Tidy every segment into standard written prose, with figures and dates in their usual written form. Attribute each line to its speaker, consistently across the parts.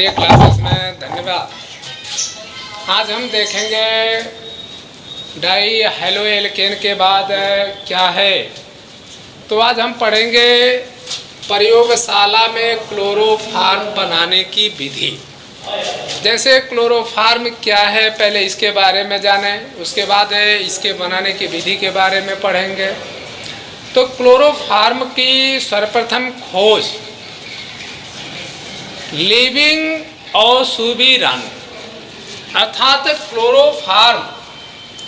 Speaker 1: प्रिय क्लासेस में धन्यवाद। आज हम देखेंगे डाई हेलो एल्केन के बाद क्या है। तो आज हम पढ़ेंगे प्रयोगशाला में क्लोरोफॉर्म बनाने की विधि। जैसे क्लोरोफॉर्म क्या है पहले इसके बारे में जानें, उसके बाद इसके बनाने की विधि के बारे में पढ़ेंगे। तो क्लोरोफॉर्म की सर्वप्रथम खोज लिविंग और सुबीरन अर्थात क्लोरोफॉर्म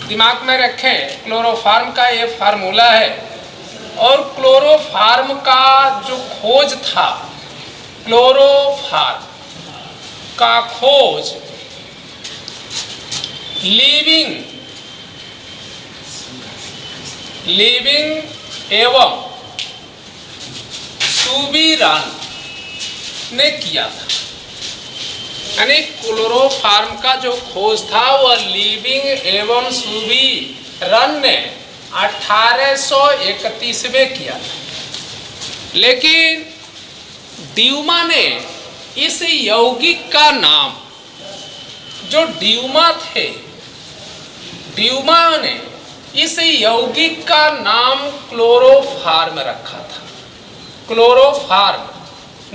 Speaker 1: दिमाग में रखें। क्लोरोफॉर्म का ये फार्मूला है और क्लोरोफॉर्म का जो खोज था, क्लोरोफॉर्म का खोज लिविंग एवं सुबीरन ने किया था। यानी क्लोरोफॉर्म का जो खोज था वह लिविंग एवं सुबीरन ने 1831 में किया था। लेकिन ड्यूमा ने इस यौगिक का नाम, जो ड्यूमा थे, ड्यूमा ने इस यौगिक का नाम क्लोरोफॉर्म रखा था। क्लोरोफॉर्म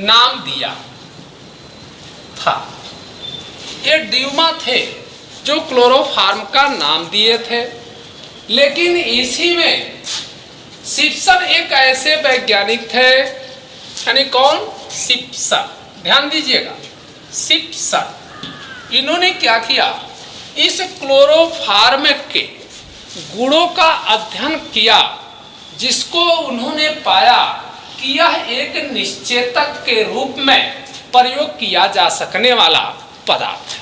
Speaker 1: नाम दिया था। ये ड्यूमा थे जो क्लोरोफॉर्म का नाम दिए थे। लेकिन इसी में शिप्सन एक ऐसे वैज्ञानिक थे, यानी कौन? शिप्सन। ध्यान दीजिएगा, शिप्सन। इन्होंने क्या किया? इस क्लोरोफॉर्म के गुणों का अध्ययन किया, जिसको उन्होंने पाया कि यह एक निश्चेतक के रूप में प्रयोग किया जा सकने वाला पदार्थ है।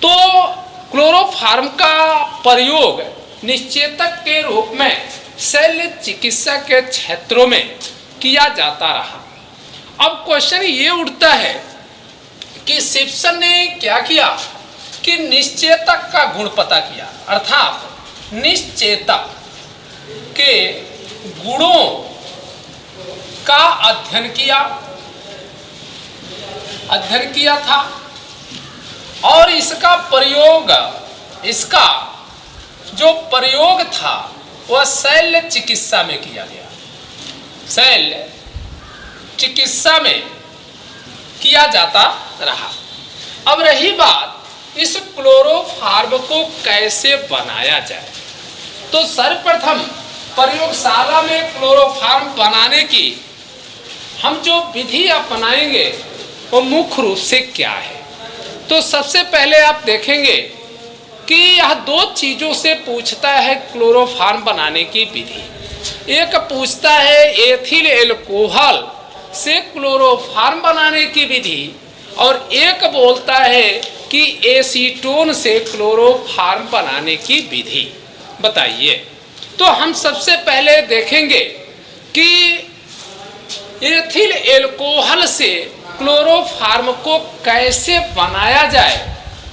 Speaker 1: तो क्लोरोफॉर्म का प्रयोग निश्चेतक के रूप में शल्य चिकित्सा के क्षेत्रों में किया जाता रहा। अब क्वेश्चन ये उठता है कि शिप्सन ने क्या किया कि निश्चेतक का गुण पता किया, अर्थात निश्चेतक के गुणों का अध्ययन किया था और इसका जो प्रयोग था वह शल्य चिकित्सा में किया गया। शल्य चिकित्सा में किया जाता रहा। अब रही बात इस क्लोरोफॉर्म को कैसे बनाया जाए, तो सर्वप्रथम प्रयोगशाला में क्लोरोफॉर्म बनाने की हम जो विधि अपनाएंगे वो मुख्य रूप से क्या है। तो सबसे पहले आप देखेंगे कि यह दो चीजों से पूछता है क्लोरोफॉर्म बनाने की विधि। एक पूछता है एथिल एल्कोहल से क्लोरोफॉर्म बनाने की विधि और एक बोलता है कि एसीटोन से क्लोरोफॉर्म बनाने की विधि। बताइए। तो हम सबसे पहले देखेंगे कि एथिल एल्कोहल से क्लोरोफॉर्म को कैसे बनाया जाए,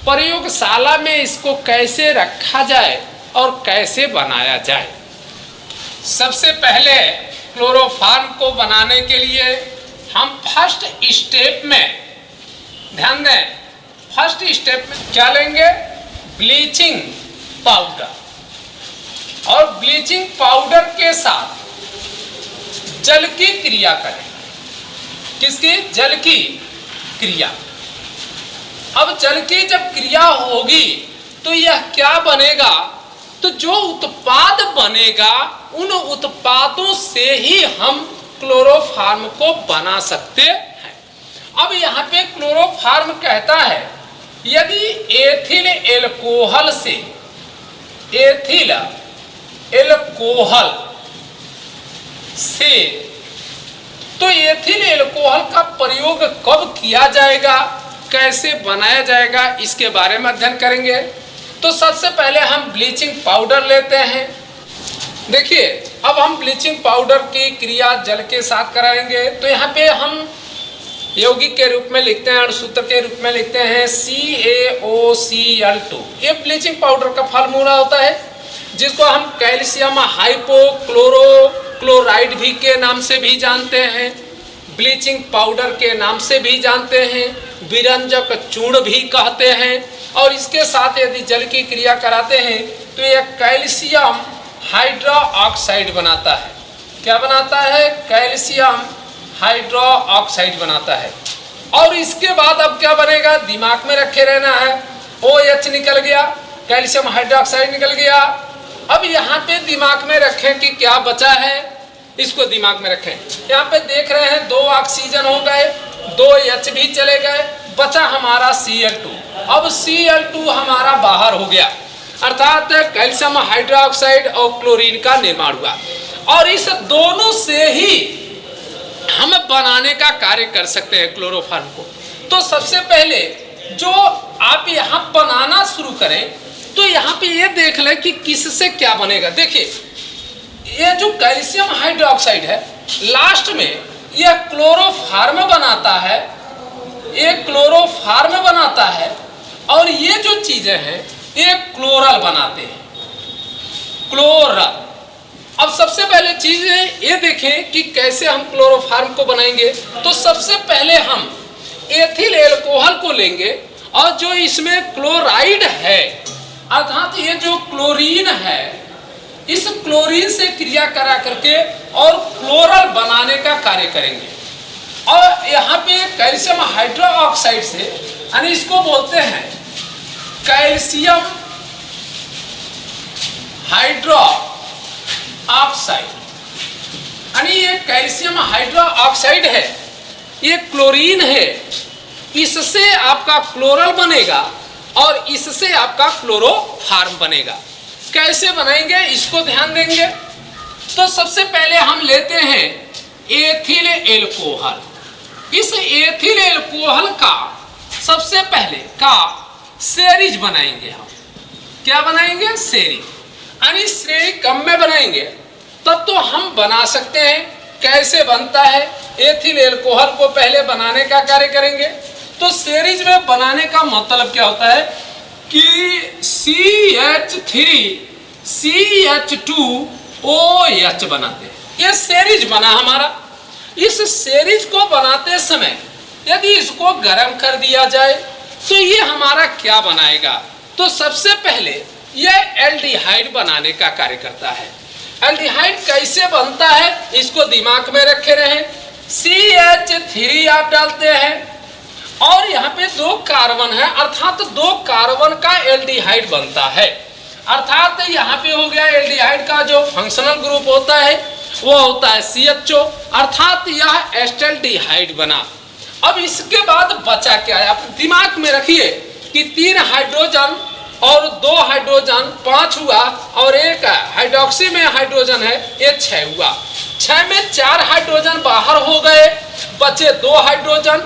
Speaker 1: प्रयोगशाला में इसको कैसे रखा जाए और कैसे बनाया जाए। सबसे पहले क्लोरोफॉर्म को बनाने के लिए हम फर्स्ट स्टेप में ध्यान दें। फर्स्ट स्टेप में क्या लेंगे? Bleaching powder. और ब्लीचिंग पाउडर के साथ जल की क्रिया करें। किसकी? जल की क्रिया। अब जल की जब क्रिया होगी तो यह क्या बनेगा? तो जो उत्पाद बनेगा उन उत्पादों से ही हम क्लोरोफॉर्म को बना सकते हैं। अब यहाँ पे क्लोरोफॉर्म कहता है यदि एथिल एल्कोहल से, एथिल एल्कोहल से, तो एथिल एल्कोहल का प्रयोग कब किया जाएगा, कैसे बनाया जाएगा, इसके बारे में अध्ययन करेंगे। तो सबसे पहले हम ब्लीचिंग पाउडर लेते हैं। देखिए, अब हम ब्लीचिंग पाउडर की क्रिया जल के साथ कराएंगे। तो यहाँ पे हम यौगिक के रूप में लिखते हैं और सूत्र के रूप में लिखते हैं CaOCl2। ये ब्लीचिंग पाउडर का फार्मूला होता है, जिसको हम कैल्शियम हाइपोक्लोराइड भी के नाम से भी जानते हैं, ब्लीचिंग पाउडर के नाम से भी जानते हैं। विरंजक चूर्ण भी कहते हैं। और इसके साथ यदि जल की क्रिया कराते हैं तो यह कैल्शियम हाइड्रोक्साइड बनाता है। क्या बनाता है? कैल्शियम हाइड्रोक्साइड बनाता है। और इसके बाद अब क्या बनेगा, दिमाग में रखे रहना है। OH निकल गया, कैल्शियम हाइड्रोक्साइड निकल गया। अब यहाँ पे दिमाग में रखें कि क्या बचा है, इसको दिमाग में रखें। यहाँ पे देख रहे हैं 2 ऑक्सीजन हो गए, 2 H भी चले गए, बचा हमारा Cl2। अब Cl2 हमारा बाहर हो गया, अर्थात कैल्शियम हाइड्रोक्साइड और क्लोरीन का निर्माण हुआ। और इस दोनों से ही हम बनाने का कार्य कर सकते हैं क्लोरोफॉर्म को। तो सबसे पहले जो आप यहाँ बनाना शुरू करें तो यहाँ पे ये देख लें कि किससे क्या बनेगा। देखिए ये जो कैल्शियम हाइड्रोक्साइड है लास्ट में यह क्लोरोफॉर्म बनाता है, ये क्लोरोफॉर्म बनाता है। और ये जो चीजें हैं ये क्लोरल बनाते हैं, क्लोरल। अब सबसे पहले चीज ये देखें कि कैसे हम क्लोरोफॉर्म को बनाएंगे। तो सबसे पहले हम एथिल एल्कोहल को लेंगे और जो इसमें क्लोराइड है अर्थात ये जो क्लोरीन है, इस क्लोरीन से क्रिया करा करके और क्लोरल बनाने का कार्य करेंगे। और यहाँ पे कैल्शियम हाइड्रोक्साइड से यानी इसको बोलते हैं कैल्शियम हाइड्रोक्साइड, यानी ये कैल्शियम हाइड्रोक्साइड है, ये क्लोरीन है, इससे आपका क्लोरल बनेगा और इससे आपका क्लोरोफॉर्म बनेगा। कैसे बनाएंगे इसको ध्यान देंगे। तो सबसे पहले हम लेते हैं एथिल एल्कोहल। इस एथिल एल्कोहल का सबसे पहले का सेरीज बनाएंगे हम। क्या बनाएंगे? सेरीज, यानी श्रेणी कम में बनाएंगे तब तो हम बना सकते हैं। कैसे बनता है? एथिल एल्कोहल को पहले बनाने का कार्य करेंगे। तो सेरीज में बनाने का मतलब क्या होता है कि CH3CH2OH बनाते हैं। ये सेरीज बना हमारा। इस सेरीज को बनाते समय यदि इसको गर्म कर दिया जाए तो ये हमारा क्या बनाएगा? तो सबसे पहले यह एल्डिहाइड बनाने का कार्य करता है। एल्डिहाइड कैसे बनता है इसको दिमाग में रखे रहें। CH3 आप डालते हैं और यहाँ पे 2 कार्बन है, अर्थात 2 कार्बन का एल्डिहाइड बनता है। अर्थात यहाँ पे हो गया एल्डिहाइड का जो फंक्शनल ग्रुप होता है वो होता है CHO, अर्थात यह एस्टल्डिहाइड बना। अब इसके बाद बचा क्या है? आप दिमाग में रखिए कि 3 हाइड्रोजन और 2 हाइड्रोजन 5 हुआ और एक हाइड्रोक्सी में हाइड्रोजन है ये 6 हुआ। 6 में 4 हाइड्रोजन बाहर हो गए, बचे 2 हाइड्रोजन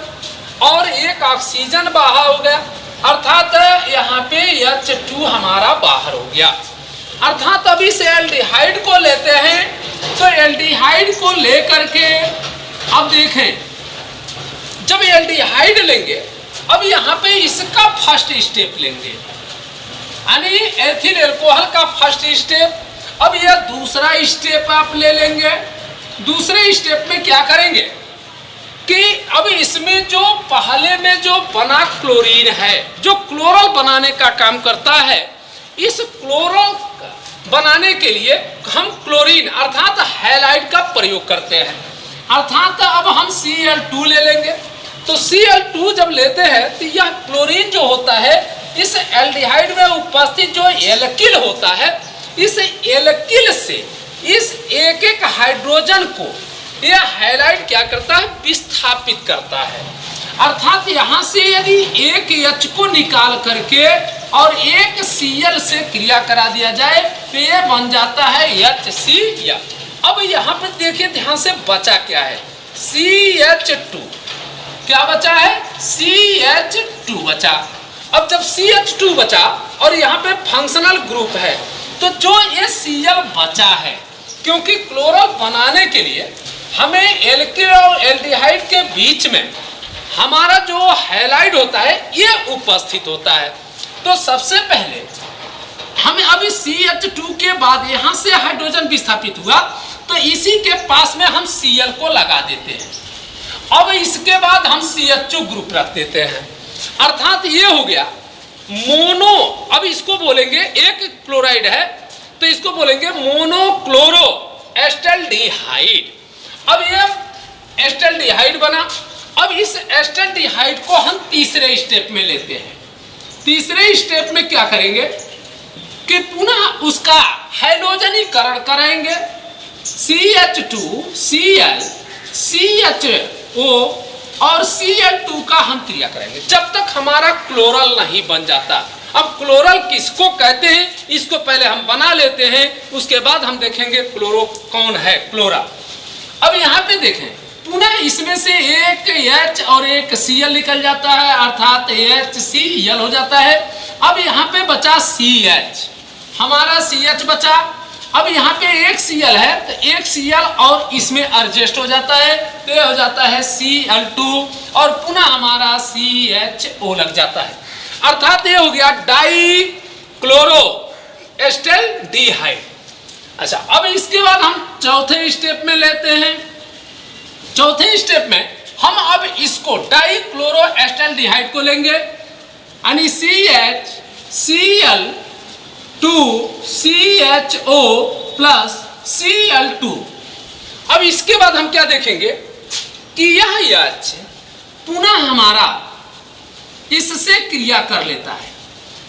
Speaker 1: और 1 ऑक्सीजन बाहर हो गया, अर्थात यहाँ पे H2 हमारा बाहर हो गया। अर्थात अभी से एल्डिहाइड को लेते हैं तो एल्डिहाइड को लेकर के अब देखें, जब एल्डिहाइड लेंगे अब यहाँ पे इसका फर्स्ट स्टेप लेंगे, यानी एथिल एल्कोहल का फर्स्ट स्टेप। अब यह दूसरा स्टेप आप ले लेंगे। दूसरे स्टेप में क्या करेंगे कि अब इसमें जो पहले में जो बना क्लोरीन है जो क्लोरल बनाने का काम करता है, इस क्लोरल बनाने के लिए हम क्लोरीन अर्थात हैलाइड का प्रयोग करते हैं। अर्थात अब हम Cl2 ले लेंगे। तो Cl2 जब लेते हैं तो यह क्लोरीन जो होता है इस एल्डिहाइड में उपस्थित जो एल्किल होता है, इस एल्किल से इस एक हाइड्रोजन को यह हैलाइड क्या करता है? विस्थापित करता है। अर्थात यहाँ से यदि एक H को निकाल करके और एक Cl से क्रिया करा दिया जाए तो ये बन जाता है HCl। अब यहाँ पे देखिए ध्यान से बचा क्या है? CH2। क्या बचा है? CH2 बचा। अब जब CH2 बचा और यहाँ पे फंक्शनल ग्रुप है तो जो ये Cl बचा है, क्योंकि क्लोरल बनाने के लिए हमें एल्किल और एल्डिहाइड के बीच में हमारा जो हैलाइड होता है ये उपस्थित होता है। तो सबसे पहले हमें अभी CH2 के बाद यहाँ से हाइड्रोजन विस्थापित हुआ तो इसी के पास में हम Cl को लगा देते हैं अब इसके बाद हम CHO ग्रुप रख देते हैं, अर्थात ये हो गया मोनो। अब इसको बोलेंगे, एक क्लोराइड है तो इसको बोलेंगे मोनोक्लोरो एस्टल्डिहाइड। अब ये एस्टल्डिहाइड बना। अब इस एस्टल्डिहाइड को हम तीसरे स्टेप में लेते हैं। तीसरे स्टेप में क्या करेंगे कि पुनः उसका हैलोजनीकरण कराएंगे, CH2 Cl CHO और Cl2 का हम क्रिया करेंगे जब तक हमारा क्लोरल नहीं बन जाता। अब क्लोरल किसको कहते हैं इसको पहले हम बना लेते हैं, उसके बाद हम देखेंगे क्लोरो कौन है, क्लोरा। अब यहाँ पे देखें, पुनः इसमें से एक H और एक Cl निकल जाता है, अर्थात HCl हो जाता है। अब यहाँ पे बचा CH, हमारा CH बचा। अब यहाँ पे एक Cl है तो एक Cl और इसमें एडजस्ट हो जाता है, तो ये हो जाता है Cl2 और पुनः हमारा CHO लग जाता है, अर्थात ये हो गया डाई क्लोरो एस्टल्डिहाइड। अच्छा, अब इसके बाद हम चौथे स्टेप में लेते हैं। चौथे स्टेप में हम अब इसको डाई क्लोरो एस्टल्डिहाइड को लेंगे, यानी CHCl2CHO प्लस Cl2। अब इसके बाद हम क्या देखेंगे कि यह H पुनः हमारा इससे क्रिया कर लेता है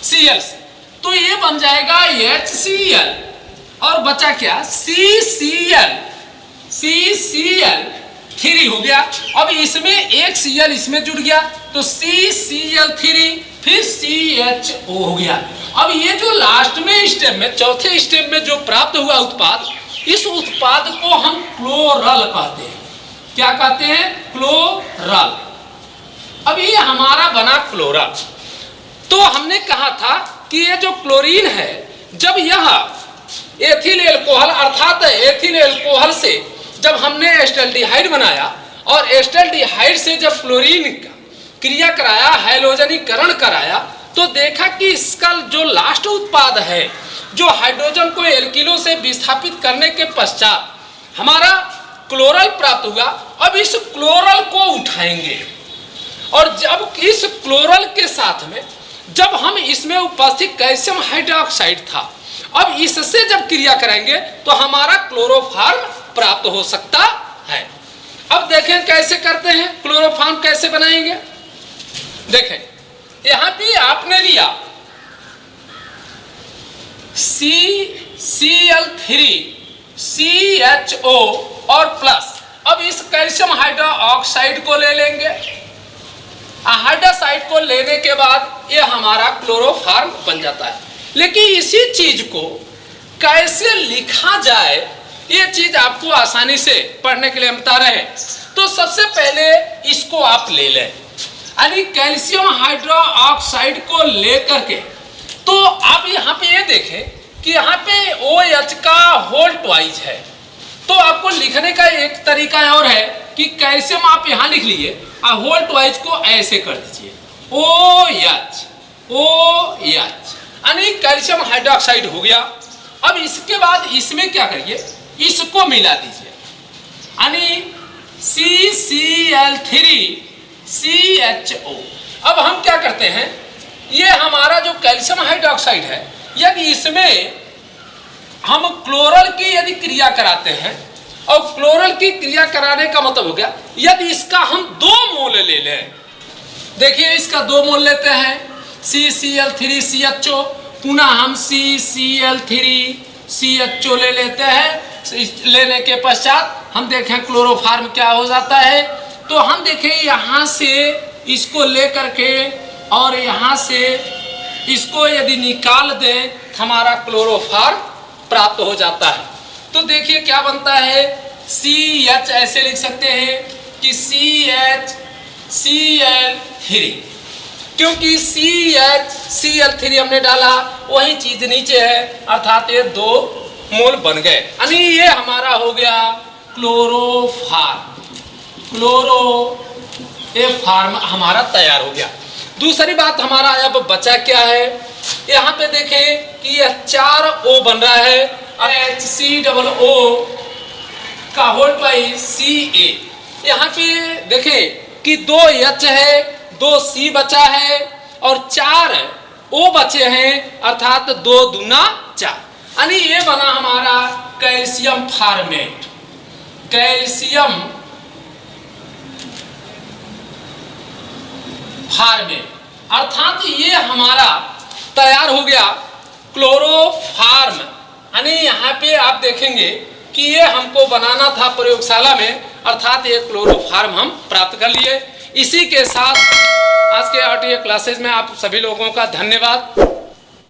Speaker 1: Cl से, तो ये बन जाएगा HCl और बचा क्या CCl3 हो गया। अब इसमें एक Cl इसमें जुड़ गया तो CCl3 फिर CHO हो गया। अब ये जो लास्ट में स्टेप में, चौथे स्टेप में जो प्राप्त हुआ उत्पाद, इस उत्पाद को हम क्लोरल कहते हैं। क्या कहते हैं? क्लोरल। अब ये हमारा बना क्लोरल। तो हमने कहा था कि ये जो क्लोरीन है, जब यह एथिल एल्कोहल अर्थात एथिल एल्कोहल से जब हमने एस्टल्डिहाइड बनाया और एस्टल्डिहाइड से जब क्लोरीन का क्रिया कराया, हैलोजनीकरण कराया, तो देखा कि इसका जो लास्ट उत्पाद है, जो हाइड्रोजन को एल्किलो से विस्थापित करने के पश्चात हमारा क्लोरल प्राप्त हुआ। अब इस क्लोरल को उठाएंगे और जब इस क्लोरल के साथ में जब हम इसमें उपस्थित कैल्शियम हाइड्रोक्साइड था, अब इससे जब क्रिया करेंगे तो हमारा क्लोरोफॉर्म प्राप्त हो सकता है। अब देखें कैसे करते हैं, क्लोरोफॉर्म कैसे बनाएंगे। देखें, यहां भी आपने लिया CCl3CHO और प्लस। अब इस कैल्शियम हाइड्रोक्साइड को ले लेंगे। हाइड्रोक्साइड को लेने के बाद ये हमारा क्लोरोफॉर्म बन जाता है। लेकिन इसी चीज को कैसे लिखा जाए, ये चीज आपको आसानी से पढ़ने के लिए हम बता रहे हैं। तो सबसे पहले इसको आप ले लें, यानी कैल्शियम हाइड्रोक्साइड को लेकर के। तो आप यहाँ पे ये देखें कि यहाँ पे OH का होल ट्वाइस है। तो आपको लिखने का एक तरीका और है कि कैल्शियम आप यहाँ लिख लीजिए और होल ट्वाइस को ऐसे कर दीजिए OH, यानी कैल्शियम हाइड्रोक्साइड हो गया। अब इसके बाद इसमें क्या करिए, इसको मिला दीजिए, यानी CCl3CHO। अब हम क्या करते हैं, ये हमारा जो कैल्शियम हाइड्रोक्साइड है, यदि इसमें हम क्लोरल की यदि क्रिया कराते हैं, और क्लोरल की क्रिया कराने का मतलब हो गया यदि इसका हम 2 मोल ले लें। देखिए इसका 2 मोल लेते हैं CCl3CHO, पुनः हम CCl3CHO ले लेते हैं। लेने के पश्चात हम देखें क्लोरोफॉर्म क्या हो जाता है। तो हम देखें यहाँ से इसको लेकर के और यहाँ से इसको यदि निकाल दें, हमारा क्लोरोफॉर्म प्राप्त हो जाता है। तो देखिए क्या बनता है, CH ऐसे लिख सकते हैं कि CHCl3, क्योंकि CHCl3 हमने डाला, वही चीज नीचे है, अर्थात ये 2 मोल बन गए, यानी ये हमारा हो गया क्लोरोफॉर्म। क्लोरोफॉर्म हमारा तैयार हो गया। दूसरी बात हमारा अब बचा क्या है, यहाँ पे देखें कि यह 4 O बन रहा है, HCOO का होल ट्वाइस CA, यहाँ पे देखें कि 2 H है, 2 C बचा है और 4 O बचे हैं, अर्थात 2 दूना 4, यानी ये बना हमारा कैल्शियम फॉर्मेट। कैल्शियम फॉर्मेट अर्थात ये हमारा तैयार हो गया क्लोरोफार्म। यानी यहाँ पे आप देखेंगे कि ये हमको बनाना था प्रयोगशाला में, अर्थात ये क्लोरोफार्म हम प्राप्त कर लिए। इसी के साथ आज के आर्टिया क्लासेस में आप सभी लोगों का धन्यवाद।